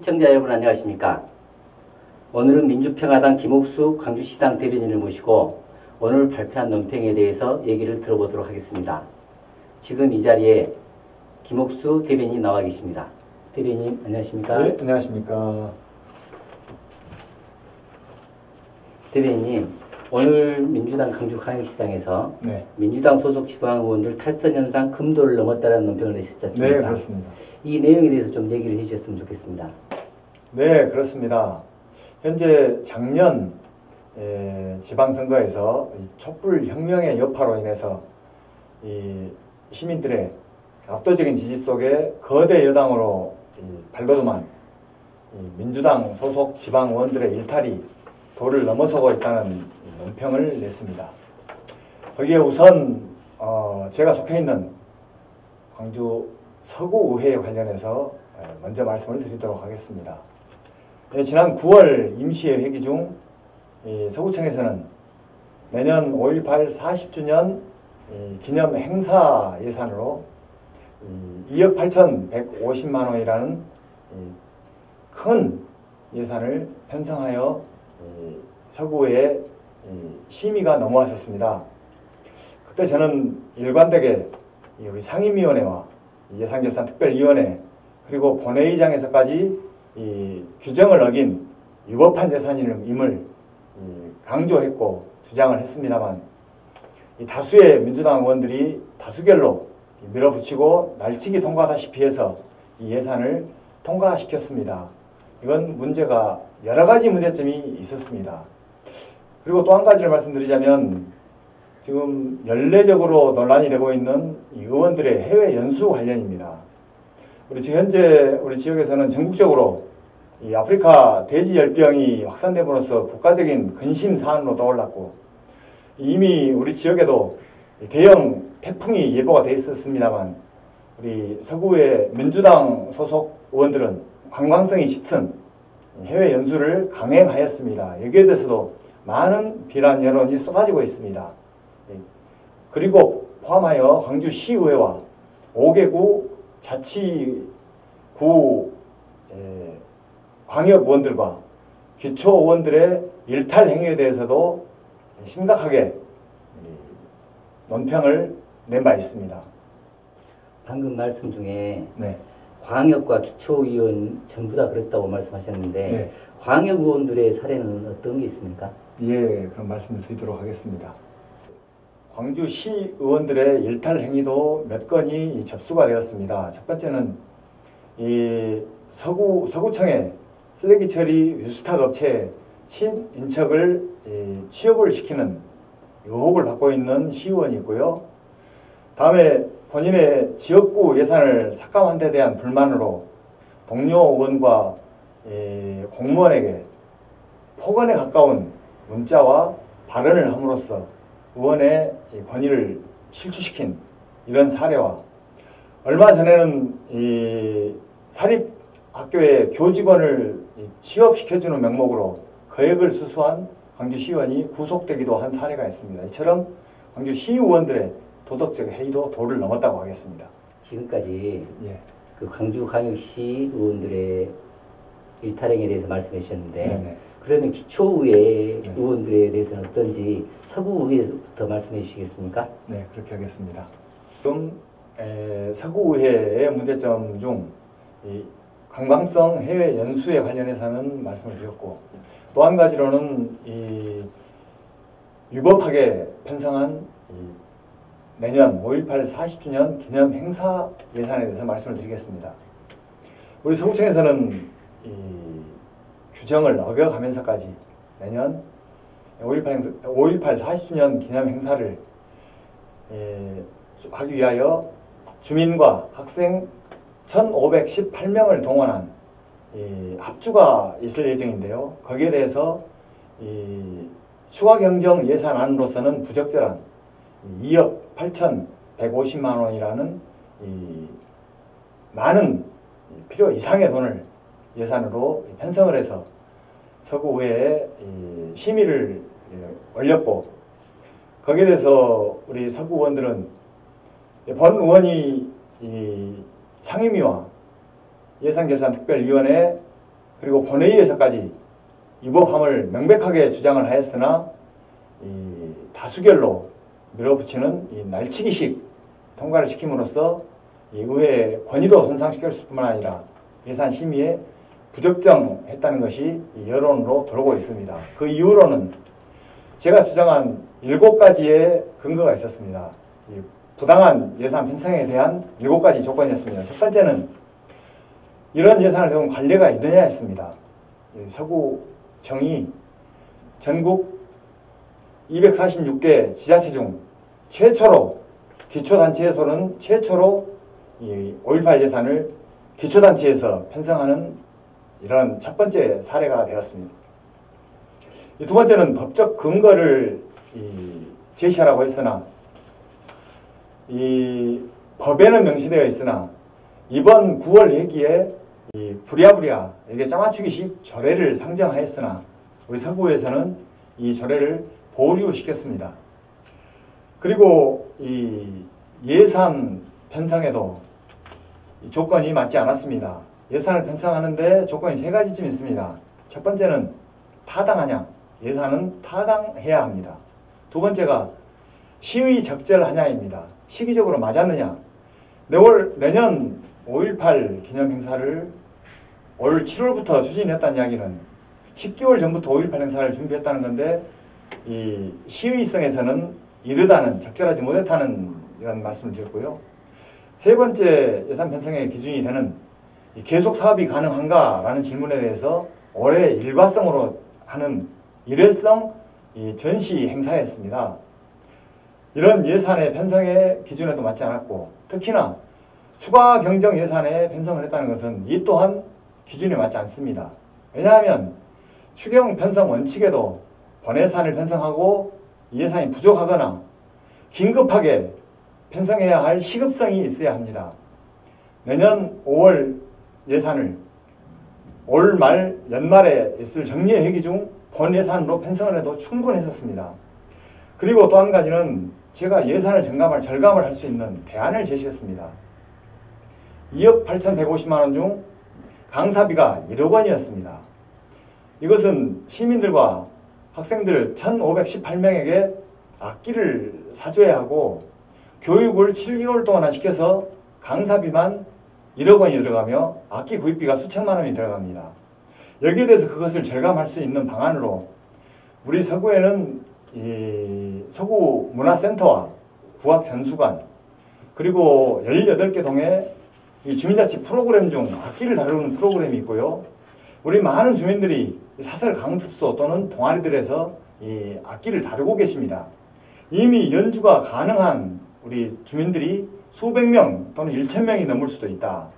시청자 여러분 안녕하십니까. 오늘은 민주평화당 김옥수 광주시당 대변인을 모시고 오늘 발표한 논평에 대해서 얘기를 들어보도록 하겠습니다. 지금 이 자리에 김옥수 대변인이 나와 계십니다. 대변인 안녕하십니까? 네, 안녕하십니까. 대변인님, 오늘 민주당 광주광역시당에서 민주당 소속 지방의원들 탈선 현상 금도를 넘었다는 논평을 내셨지 않습니까? 네, 그렇습니다. 이 내용에 대해서 좀 얘기를 해주셨으면 좋겠습니다. 네, 그렇습니다. 현재 작년 지방선거에서 촛불 혁명의 여파로 인해서 이 시민들의 압도적인 지지 속에 거대 여당으로 발돋움한 민주당 소속 지방의원들의 일탈이 도를 넘어서고 있다는 논평을 냈습니다. 거기에 우선 제가 속해 있는 광주 서구의회에 관련해서 먼저 말씀을 드리도록 하겠습니다. 지난 9월 임시회 회기 중 서구청에서는 내년 5.18 40주년 기념 행사 예산으로 2억 8,150만 원이라는 큰 예산을 편성하여 서구에 심의가 넘어왔었습니다. 그때 저는 일관되게 우리 상임위원회와 예산결산특별위원회 그리고 본회의장에서까지 이 규정을 어긴 위법한 예산임을 강조했고 주장을 했습니다만 다수의 민주당 의원들이 다수결로 밀어붙이고 날치기 통과하다시피 해서 이 예산을 통과시켰습니다. 이건 문제가 여러 가지 문제점이 있었습니다. 그리고 또 한 가지를 말씀드리자면 지금 연례적으로 논란이 되고 있는 이 의원들의 해외 연수 관련입니다. 현재 우리 지역에서는 전국적으로 이 아프리카 돼지열병이 확산됨으로써 국가적인 근심 사안으로 떠올랐고 이미 우리 지역에도 대형 태풍이 예보가 돼 있었습니다만 우리 서구의 민주당 소속 의원들은 관광성이 짙은 해외 연수를 강행하였습니다. 여기에 대해서도 많은 비난 여론이 쏟아지고 있습니다. 그리고 포함하여 광주시의회와 5개구 자치구 광역의원들과 기초의원들의 일탈 행위에 대해서도 심각하게 논평을 낸 바 있습니다. 방금 말씀 중에 광역과 기초의원 전부 다 그랬다고 말씀하셨는데 광역의원들의 사례는 어떤 게 있습니까? 예, 그런 말씀을 드리도록 하겠습니다. 광주시 의원들의 일탈 행위도 몇 건이 접수가 되었습니다. 첫 번째는 이 서구청의 쓰레기 처리 위수탁 업체에 친인척을 취업을 시키는 의혹을 받고 있는 시의원이 있고요. 다음에 본인의 지역구 예산을 삭감한 데 대한 불만으로 동료 의원과 공무원에게 폭언에 가까운 문자와 발언을 함으로써 의원의 권위를 실추시킨 이런 사례와 얼마 전에는 이 사립학교의 교직원을 취업시켜주는 명목으로 거액을 수수한 광주시의원이 구속되기도 한 사례가 있습니다. 이처럼 광주시의원들의 도덕적 해이도 도를 넘었다고 하겠습니다. 지금까지 그 광주광역시 의원들의 일탈행에 대해서 말씀해 주셨는데 그러면 기초의회 의원들에 대해서는 어떤지 서구의회부터 말씀해 주시겠습니까? 네, 그렇게 하겠습니다. 지금 서구의회의 문제점 중 이 관광성 해외 연수에 관련해서는 말씀을 드렸고 또 한 가지로는 이 위법하게 편성한 내년 5.18 40주년 기념 행사 예산에 대해서 말씀을 드리겠습니다. 우리 서구청에서는 이 규정을 어겨가면서까지 내년 5.18 40주년 기념 행사를 하기 위하여 주민과 학생 1,518명을 동원한 합주가 있을 예정인데요. 거기에 대해서 추가 경정 예산안으로서는 부적절한 2억 8,150만 원이라는 많은 필요 이상의 돈을 예산으로 편성을 해서 서구의회에 심의를 올렸고 거기에 대해서 우리 서구 의원들은 본 의원이 상임위와 예산결산특별위원회 그리고 본회의에서까지 위법함을 명백하게 주장을 하였으나 이 다수결로 밀어붙이는 이 날치기식 통과를 시킴으로써 이 의회의 권위도 손상시킬 뿐만 아니라 예산 심의에 부적정했다는 것이 여론으로 돌고 있습니다. 그 이후로는 제가 주장한 7가지의 근거가 있었습니다. 이 부당한 예산 편성에 대한 7가지 조건이었습니다. 첫 번째는 이런 예산을 세운 관례가 있느냐 했습니다. 서구청이 전국 246개 지자체 중 최초로 기초단체에서는 최초로 이 5.18 예산을 기초단체에서 편성하는 이런 첫 번째 사례가 되었습니다. 두 번째는 법적 근거를 제시하라고 했으나 이 법에는 명시되어 있으나 이번 9월 회기에 이 부랴부랴 이게 짜맞추기식 조례를 상정하였으나 우리 서구에서는 이 조례를 보류시켰습니다. 그리고 이 예산 편성에도 조건이 맞지 않았습니다. 예산을 편성하는데 조건이 3가지쯤 있습니다. 첫 번째는 타당하냐, 예산은 타당해야 합니다. 두 번째가 시의적절하냐입니다. 시기적으로 맞았느냐. 내년 5.18 기념 행사를 올 7월부터 추진했다는 이야기는 10개월 전부터 5.18 행사를 준비했다는 건데 이 시의성에서는 이르다는, 적절하지 못했다는 이런 말씀을 드렸고요. 세 번째 예산 편성의 기준이 되는 계속 사업이 가능한가라는 질문에 대해서 올해 일과성으로 하는 일회성 전시 행사였습니다. 이런 예산의 편성의 기준에도 맞지 않았고 특히나 추가 경정 예산에 편성을 했다는 것은 이 또한 기준에 맞지 않습니다. 왜냐하면 추경 편성 원칙에도 본예산을 편성하고 예산이 부족하거나 긴급하게 편성해야 할 시급성이 있어야 합니다. 내년 5월 예산을 올 말 연말에 있을 정례 회기 중 본 예산으로 편성을 해도 충분했었습니다. 그리고 또 한 가지는 제가 예산을 절감을 할 수 있는 대안을 제시했습니다. 2억 8,150만 원 중 강사비가 1억 원이었습니다. 이것은 시민들과 학생들 1,518명에게 악기를 사줘야 하고 교육을 7개월 동안 시켜서 강사비만 1억 원이 들어가며 악기 구입비가 수천만 원이 들어갑니다. 여기에 대해서 그것을 절감할 수 있는 방안으로 우리 서구에는 이 서구 문화센터와 국악전수관 그리고 18개 동의 이 주민자치 프로그램 중 악기를 다루는 프로그램이 있고요. 우리 많은 주민들이 사설 강습소 또는 동아리들에서 이 악기를 다루고 계십니다. 이미 연주가 가능한 우리 주민들이 수백 명 또는 1,000명이 넘을 수도 있다.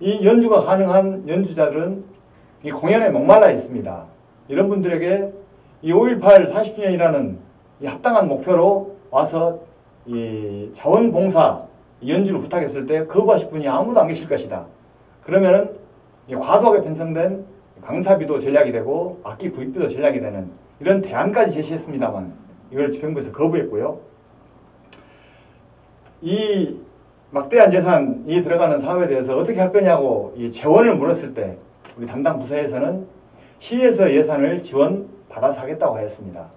이 연주가 가능한 연주자들은 이 공연에 목말라 있습니다. 이런 분들에게 이 5.18 40주년이라는 이 합당한 목표로 와서 이 자원봉사 연주를 부탁했을 때 거부하실 분이 아무도 안 계실 것이다. 그러면은 과도하게 편성된 강사비도 전략이 되고 악기 구입비도 전략이 되는 이런 대안까지 제시했습니다만 이걸 집행부에서 거부했고요. 이 막대한 예산이 들어가는 사업에 대해서 어떻게 할 거냐고 이 재원을 물었을 때 우리 담당 부서에서는 시에서 예산을 지원받아서 하겠다고 하였습니다.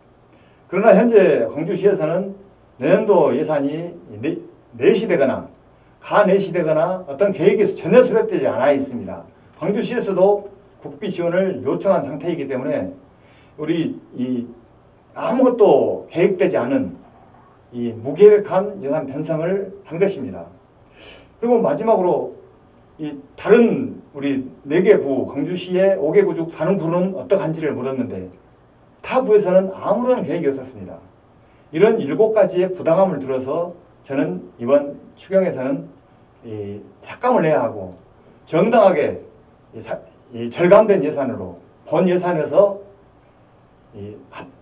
그러나 현재 광주시에서는 내년도 예산이 내시되거나 가내시되거나 어떤 계획이 전혀 수립되지 않아 있습니다. 광주시에서도 국비 지원을 요청한 상태이기 때문에 우리 이 아무것도 계획되지 않은 이 무계획한 예산 편성을 한 것입니다. 그리고 마지막으로 이 다른 우리 4개 구, 광주시의 5개 구 중 다른 구는 어떡한지를 물었는데 타 구에서는 아무런 계획이 없었습니다. 이런 7가지의 부당함을 들어서 저는 이번 추경에서는 이 삭감을 내야 하고 정당하게 이 절감된 예산으로 본 예산에서 이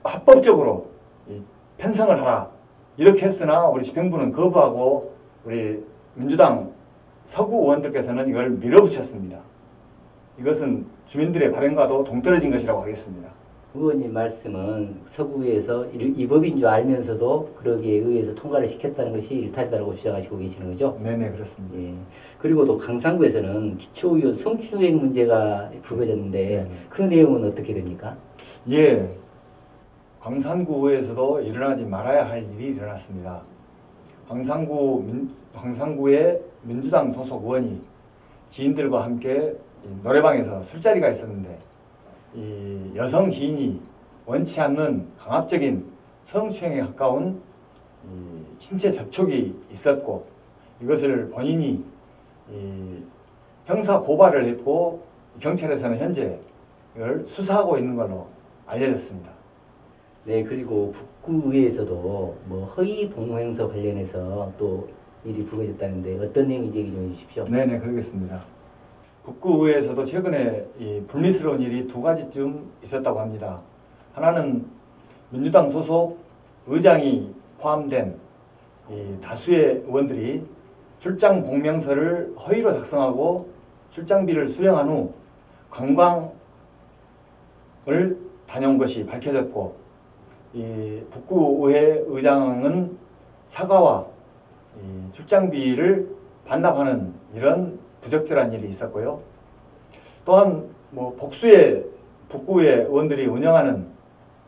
합법적으로 이 편성을 하라 이렇게 했으나 우리 집행부는 거부하고 우리 민주당 서구 의원들께서는 이걸 밀어붙였습니다. 이것은 주민들의 바람과도 동떨어진 것이라고 하겠습니다. 의원님 말씀은 서구에서 이 법인 줄 알면서도 그러기에 의해서 통과를 시켰다는 것이 일탈이라고 주장하시고 계시는 거죠? 네네, 그렇습니다. 예. 그리고 또 강상구에서는 기초의원 성추행 문제가 불거졌는데 네네. 그 내용은 어떻게 됩니까? 예, 광산구에서도 일어나지 말아야 할 일이 일어났습니다. 광산구의 민주당 소속 의원이 지인들과 함께 노래방에서 술자리가 있었는데 이 여성 지인이 원치 않는 강압적인 성추행에 가까운 신체 접촉이 있었고 이것을 본인이 형사 고발을 했고 경찰에서는 현재 이걸 수사하고 있는 걸로 알려졌습니다. 네, 그리고 북구의회에서도 뭐 허위 봉행사 관련해서 또 일이 불거졌다는데 어떤 내용인지 얘기 좀 해주십시오. 네네, 그러겠습니다. 북구의회에서도 최근에 이 불미스러운 일이 두 가지쯤 있었다고 합니다. 하나는 민주당 소속 의장이 포함된 이 다수의 의원들이 출장 복명서를 허위로 작성하고 출장비를 수령한 후 관광을 다녀온 것이 밝혀졌고 이 북구의회 의장은 사과와 이 출장비를 반납하는 이런 부적절한 일이 있었고요. 또한 뭐 복수의 북구의 의원들이 운영하는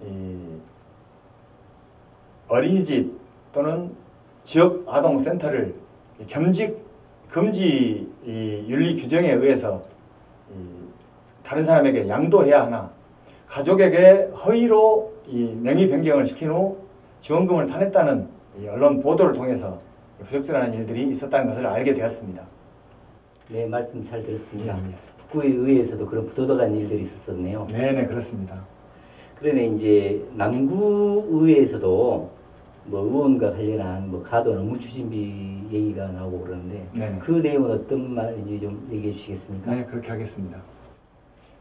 이 어린이집 또는 지역 아동센터를 금지 윤리 규정에 의해서 다른 사람에게 양도해야 하나 가족에게 허위로 명의 변경을 시킨 후 지원금을 타냈다는 언론 보도를 통해서 부적절한 일들이 있었다는 것을 알게 되었습니다. 네, 말씀 잘 들었습니다. 예. 북구의회에서도 그런 부도덕한 일들이 있었었네요. 네네, 그렇습니다. 그러면 이제 남구의회에서도 뭐 의원과 관련한 뭐 가돈 업무 추진비 얘기가 나오고 그러는데 네네. 그 내용은 어떤 말인지 좀 얘기해 주시겠습니까? 네, 그렇게 하겠습니다.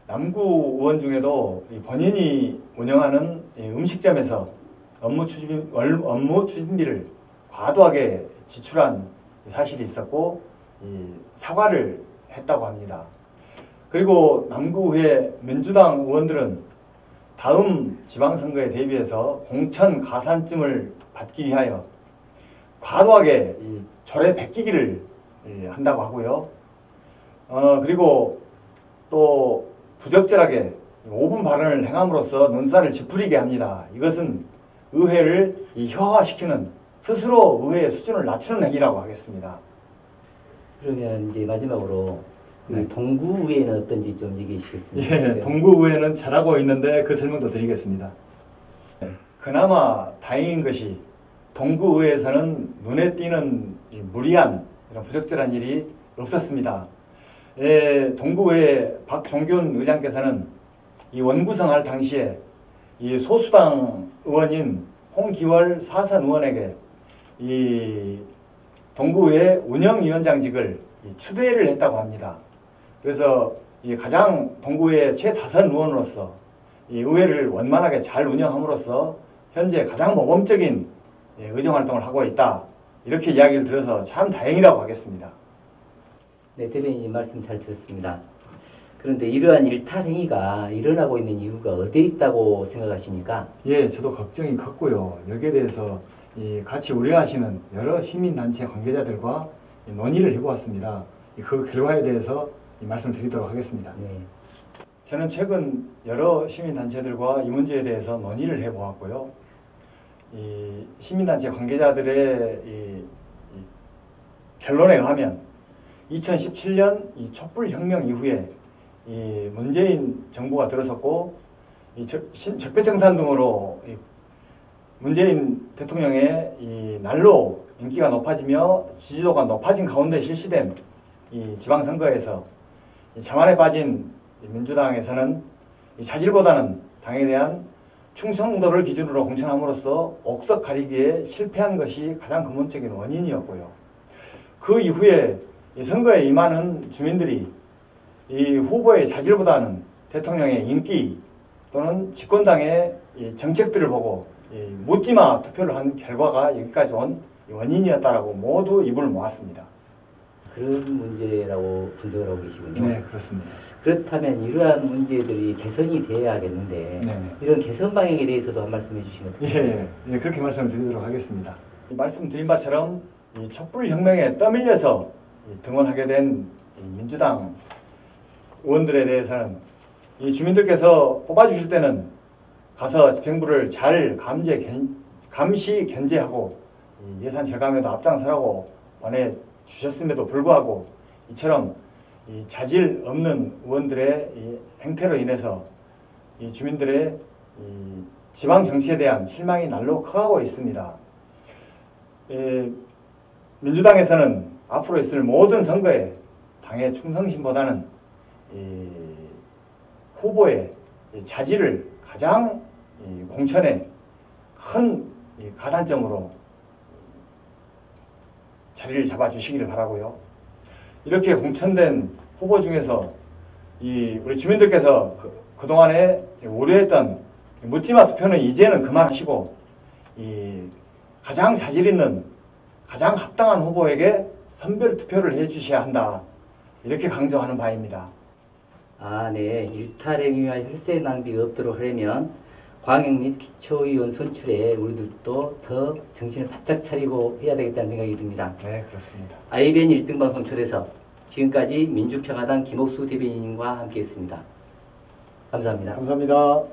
남구 의원 중에도 본인이 운영하는 음식점에서 업무 추진비를 과도하게 지출한 사실이 있었고 사과를 했다고 합니다. 그리고 남구의 민주당 의원들은 다음 지방선거에 대비해서 공천 가산점을 받기 위하여 과도하게 절에 베끼기를 한다고 하고요. 그리고 또 부적절하게 5분 발언을 행함으로써 논사를 짚으리게 합니다. 이것은 의회를 희화화시키는 스스로 의회의 수준을 낮추는 행위라고 하겠습니다. 그러면 이제 마지막으로 네. 동구의회는 어떤지 좀 얘기해 주시겠습니까? 예, 동구의회는 잘하고 있는데 그 설명도 드리겠습니다. 그나마 다행인 것이 동구의회에서는 눈에 띄는 무리한 이런 부적절한 일이 없었습니다. 동구의회 박종균 의장께서는 이 원구성할 당시에 이 소수당 의원인 홍기월 사선 의원에게 이 동구의회 운영위원장직을 추대를 했다고 합니다. 그래서 이 가장 동구의회 최다선 의원으로서 이 의회를 원만하게 잘 운영함으로써 현재 가장 모범적인 의정활동을 하고 있다. 이렇게 이야기를 들어서 참 다행이라고 하겠습니다. 네, 대변인님 말씀 잘 들었습니다. 그런데 이러한 일탈 행위가 일어나고 있는 이유가 어디에 있다고 생각하십니까? 예, 저도 걱정이 컸고요. 여기에 대해서 같이 우려하시는 여러 시민단체 관계자들과 논의를 해보았습니다. 그 결과에 대해서 말씀드리도록 하겠습니다. 네. 저는 최근 여러 시민단체들과 이 문제에 대해서 논의를 해보았고요. 이 시민단체 관계자들의 이 결론에 의하면 2017년 이 촛불혁명 이후에 이 문재인 정부가 들어섰고 이 적폐청산 등으로 문재인 대통령의 이 날로 인기가 높아지며 지지도가 높아진 가운데 실시된 이 지방선거에서 이 자만에 빠진 민주당에서는 이 사실보다는 당에 대한 충성도를 기준으로 공천함으로써 옥석 가리기에 실패한 것이 가장 근본적인 원인이었고요. 그 이후에 이 선거에 임하는 주민들이 이 후보의 자질보다는 대통령의 인기 또는 집권당의 이 정책들을 보고 묻지마 투표를 한 결과가 여기까지 온 원인이었다라고 모두 입을 모았습니다. 그런 문제라고 분석을 하고 계시군요. 네, 그렇습니다. 그렇다면 이러한 문제들이 개선이 돼야겠는데 네네. 이런 개선 방향에 대해서도 한 말씀 해주시면 어떨까요? 예, 그렇게 말씀을 드리도록 하겠습니다. 말씀드린 바처럼 이 촛불혁명에 떠밀려서 등원하게 된 민주당 의원들에 대해서는 이 주민들께서 뽑아주실 때는 가서 집행부를 잘 감시 견제하고 예산 절감에도 앞장서라고 보내주셨음에도 불구하고 이처럼 이 자질 없는 의원들의 이 행태로 인해서 이 주민들의 이 지방 정치에 대한 실망이 날로 커가고 있습니다. 민주당에서는 앞으로 있을 모든 선거에 당의 충성심보다는 후보의 자질을 가장 공천에 큰 가산점으로 자리를 잡아주시기를 바라고요. 이렇게 공천된 후보 중에서 우리 주민들께서 그동안에 우려했던 묻지마 투표는 이제는 그만하시고 가장 자질 있는 가장 합당한 후보에게 선별 투표를 해주셔야 한다. 이렇게 강조하는 바입니다. 네. 일탈행위와 혈세 낭비가 없도록 하려면 광역 및 기초의원 선출에 우리들도 더 정신을 바짝 차리고 해야 되겠다는 생각이 듭니다. 네, 그렇습니다. IBN 1등 방송 초대석, 지금까지 민주평화당 김옥수 대변인과 함께했습니다. 감사합니다. 감사합니다.